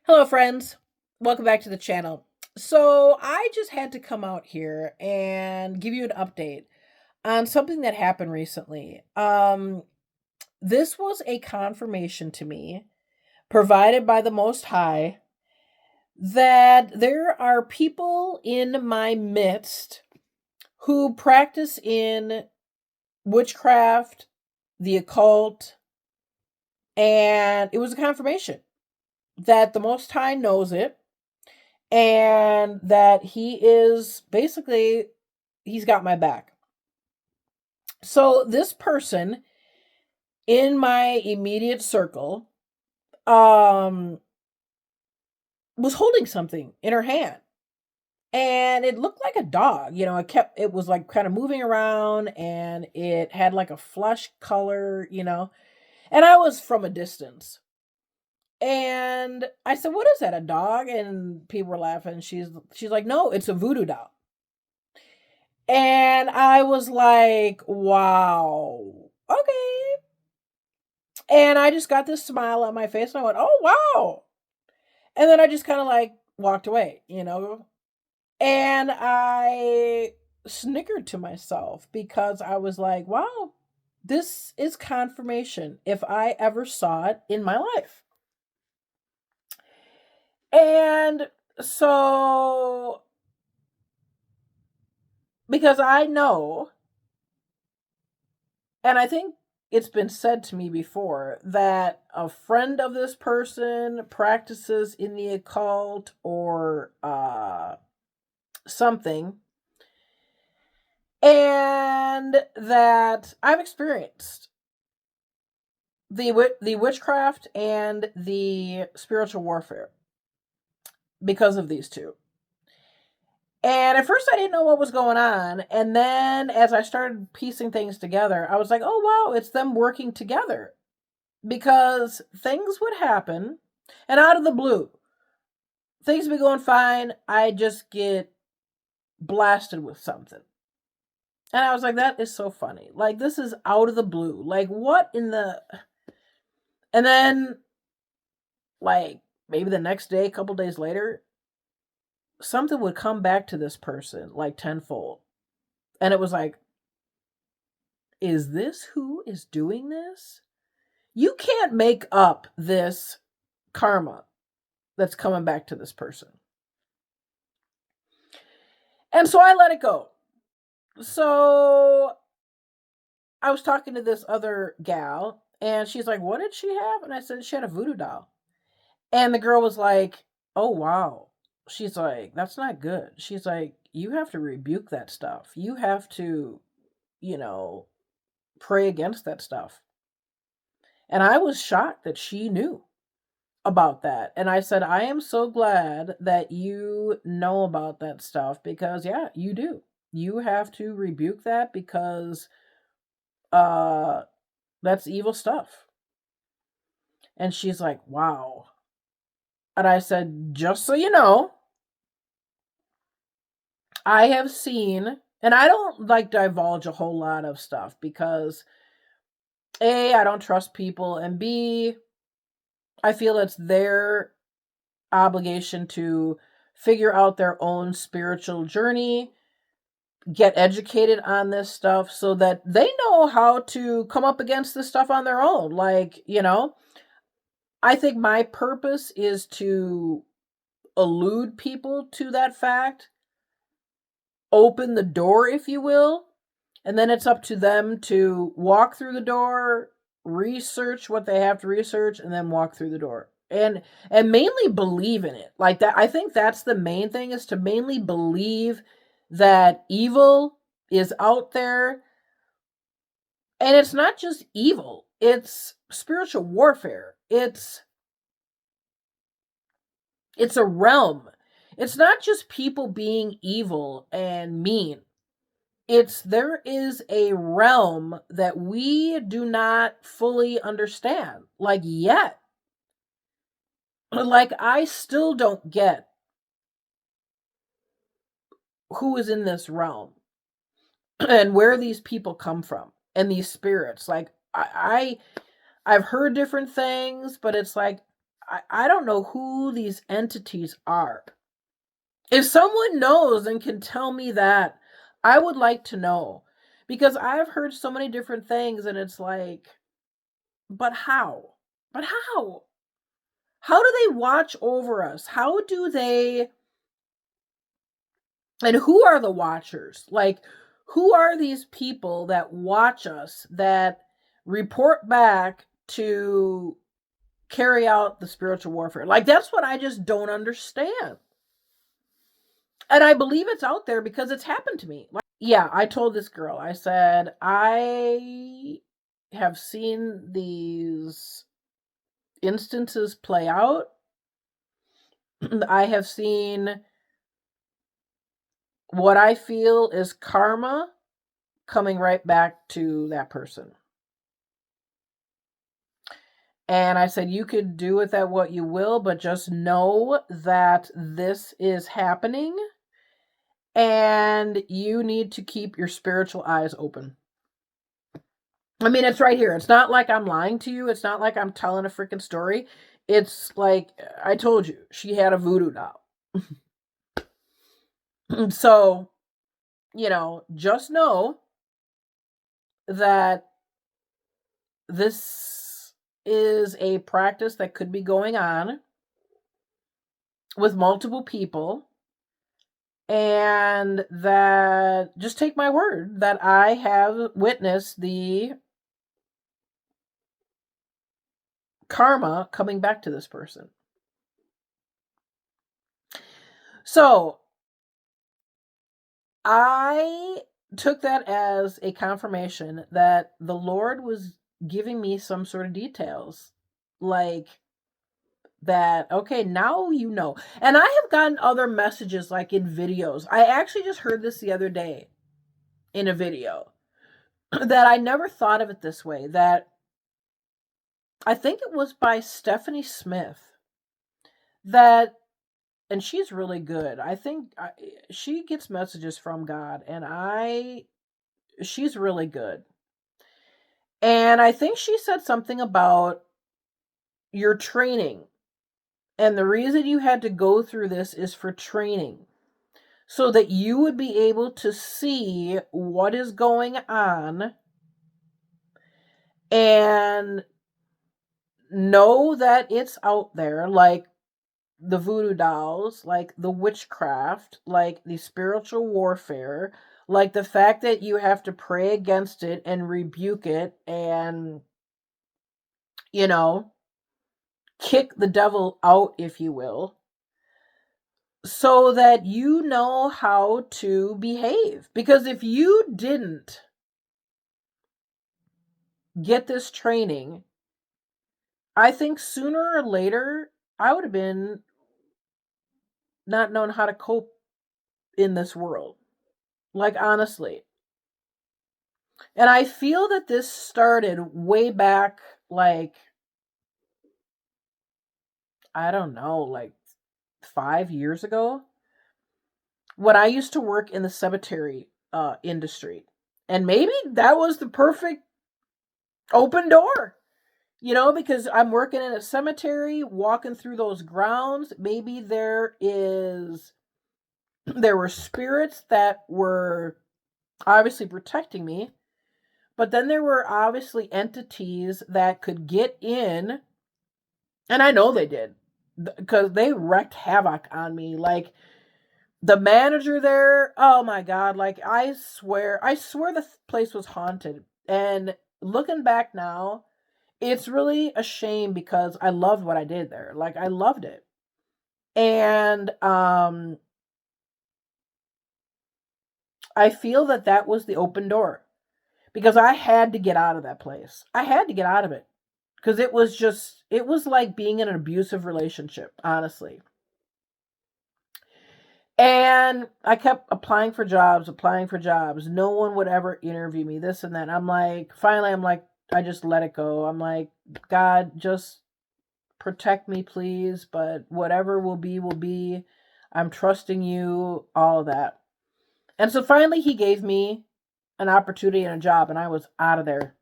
Hello, friends. Welcome back to the channel. So, I just had to come out here and give you an update on something that happened recently. This was a confirmation to me, provided by the Most High, that there are people in my midst who practice in witchcraft, the occult, and it was a confirmation that the Most High knows it and that he is basically he's got my back. So this person in my immediate circle um was holding something in her hand, and it looked like a dog. It was like kind of moving around, and it had like a flesh color. And I was from a distance. And I said, "What is that? A dog?" And people were laughing. She's like, "No, it's a voodoo doll." And I was like, wow, okay. And I just got this smile on my face and I went, oh, wow. And then I just kind of like walked away. And I snickered to myself because I was like, wow, this is confirmation if I ever saw it in my life. And so, because I know, and I think it's been said to me before that a friend of this person practices in the occult or something, and that I've experienced the witchcraft and the spiritual warfare because of these two. And at first I didn't know what was going on. And then as I started piecing things together, I was like, oh, wow, it's them working together. Because things would happen, and out of the blue, things be going fine. I just get blasted with something. And I was like, that is so funny. Like, this is out of the blue. Like, what in the. And then, like, maybe the next day, a couple days later, something would come back to this person, like tenfold. And it was like, is this who is doing this? You can't make up this karma that's coming back to this person. And so I let it go. So I was talking to this other gal, and she's like, what did she have? And I said, she had a voodoo doll. And the girl was like, oh, wow. She's like, that's not good. She's like, you have to rebuke that stuff. You have to, you know, pray against that stuff. And I was shocked that she knew about that. And I said, I am so glad that you know about that stuff because, yeah, you do. You have to rebuke that because uh that's evil stuff. And she's like, wow. And I said, just so you know, I have seen, and I don't like divulge a whole lot of stuff because A, I don't trust people, and B, I feel it's their obligation to figure out their own spiritual journey, get educated on this stuff so that they know how to come up against this stuff on their own. I think my purpose is to allude people to that fact, open the door, if you will, and then it's up to them to walk through the door, research what they have to research, and then walk through the door. And mainly believe in it. Like that, I think that's the main thing, is to mainly believe that evil is out there. And it's not just evil, it's spiritual warfare. It's a realm. It's not just people being evil and mean. There is a realm that we do not fully understand, like, yet. Like, I still don't get who is in this realm and where these people come from and these spirits. Like, I've heard different things, but it's like I don't know who these entities are. If someone knows and can tell me that, I would like to know. Because I've heard so many different things and it's like, but how? But how? How do they watch over us? How do they, and who are the watchers? Like, who are these people that watch us, that report back to carry out the spiritual warfare? Like, that's what I just don't understand. And I believe it's out there because it's happened to me. Like, yeah, I told this girl, I said, I have seen these instances play out. I have seen what I feel is karma coming right back to that person. And I said, you could do with that what you will, but just know that this is happening and you need to keep your spiritual eyes open. I mean, it's right here. It's not like I'm lying to you. It's not like I'm telling a freaking story. It's like I told you, she had a voodoo doll. So, just know that this is a practice that could be going on with multiple people, and that just take my word that I have witnessed the karma coming back to this person. So I took that as a confirmation that the Lord was giving me some sort of details, like that, okay, now you know. And I have gotten other messages like in videos. I actually just heard this the other day in a video that I never thought of it this way, that I think it was by Stephanie Smith, that, and she's really good. I think she gets messages from God, and she's really good. And I think she said something about your training. And the reason you had to go through this is for training, so that you would be able to see what is going on and know that it's out there, like the voodoo dolls, like the witchcraft, like the spiritual warfare, like the fact that you have to pray against it and rebuke it and, you know, kick the devil out, if you will, so that you know how to behave. Because if you didn't get this training, I think sooner or later I would have been not known how to cope in this world. Like, honestly. And I feel that this started way back, like, I don't know, like 5 years ago, when I used to work in the cemetery industry. And maybe that was the perfect open door, because I'm working in a cemetery, walking through those grounds. Maybe there were spirits that were obviously protecting me, but then there were obviously entities that could get in, and I know they did, because they wreaked havoc on me. Like, the manager there, oh my God, like, I swear the place was haunted. And looking back now, it's really a shame because I loved what I did there. Like, I loved it. And I feel that was the open door, because I had to get out of that place. I had to get out of it, because it was like being in an abusive relationship, honestly. And I kept applying for jobs. No one would ever interview me, this and that. Finally, I just let it go. I'm like, God, just protect me, please. But whatever will be, will be. I'm trusting you, all of that. And so finally, he gave me an opportunity and a job, and I was out of there.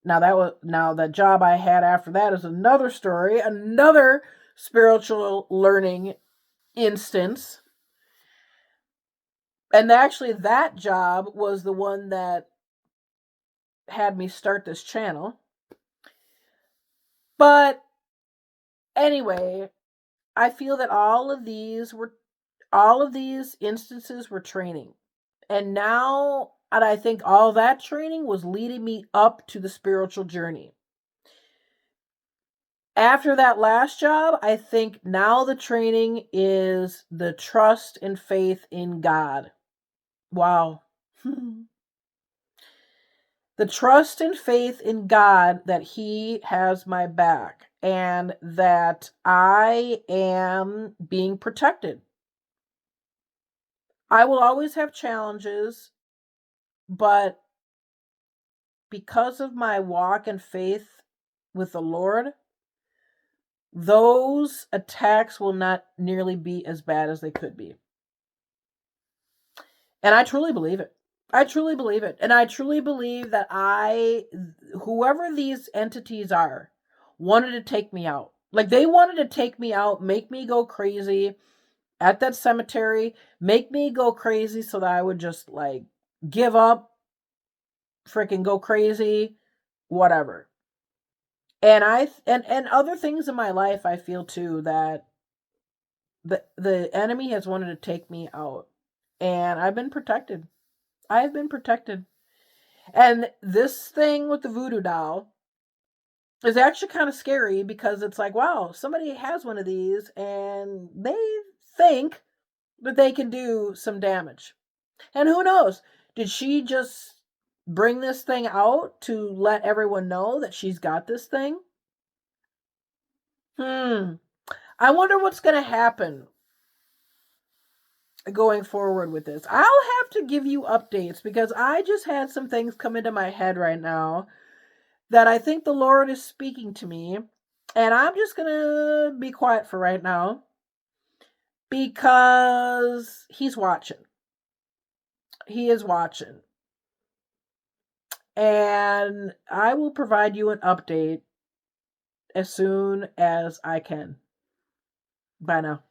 Now the job I had after that is another story, another spiritual learning instance. And actually that job was the one that had me start this channel. But anyway, I feel that all of these instances were training. And I think all that training was leading me up to the spiritual journey. After that last job, I think now the training is the trust and faith in God. Wow. The trust and faith in God that He has my back and that I am being protected. I will always have challenges, but because of my walk and faith with the Lord, those attacks will not nearly be as bad as they could be. And I truly believe it. I truly believe it. And I truly believe that whoever these entities are, wanted to take me out. Like they wanted to take me out, make me go crazy at that cemetery, make me go crazy so that I would just like give up, freaking go crazy, whatever. And and other things in my life I feel too that the enemy has wanted to take me out. And I've been protected. I have been protected. And this thing with the voodoo doll is actually kind of scary because it's like, wow, somebody has one of these and they think that they can do some damage. And who knows? Did she just bring this thing out to let everyone know that she's got this thing? I wonder what's going to happen going forward with this. I'll have to give you updates because I just had some things come into my head right now that I think the Lord is speaking to me. And I'm just going to be quiet for right now because He's watching. He is watching. And I will provide you an update as soon as I can. Bye now.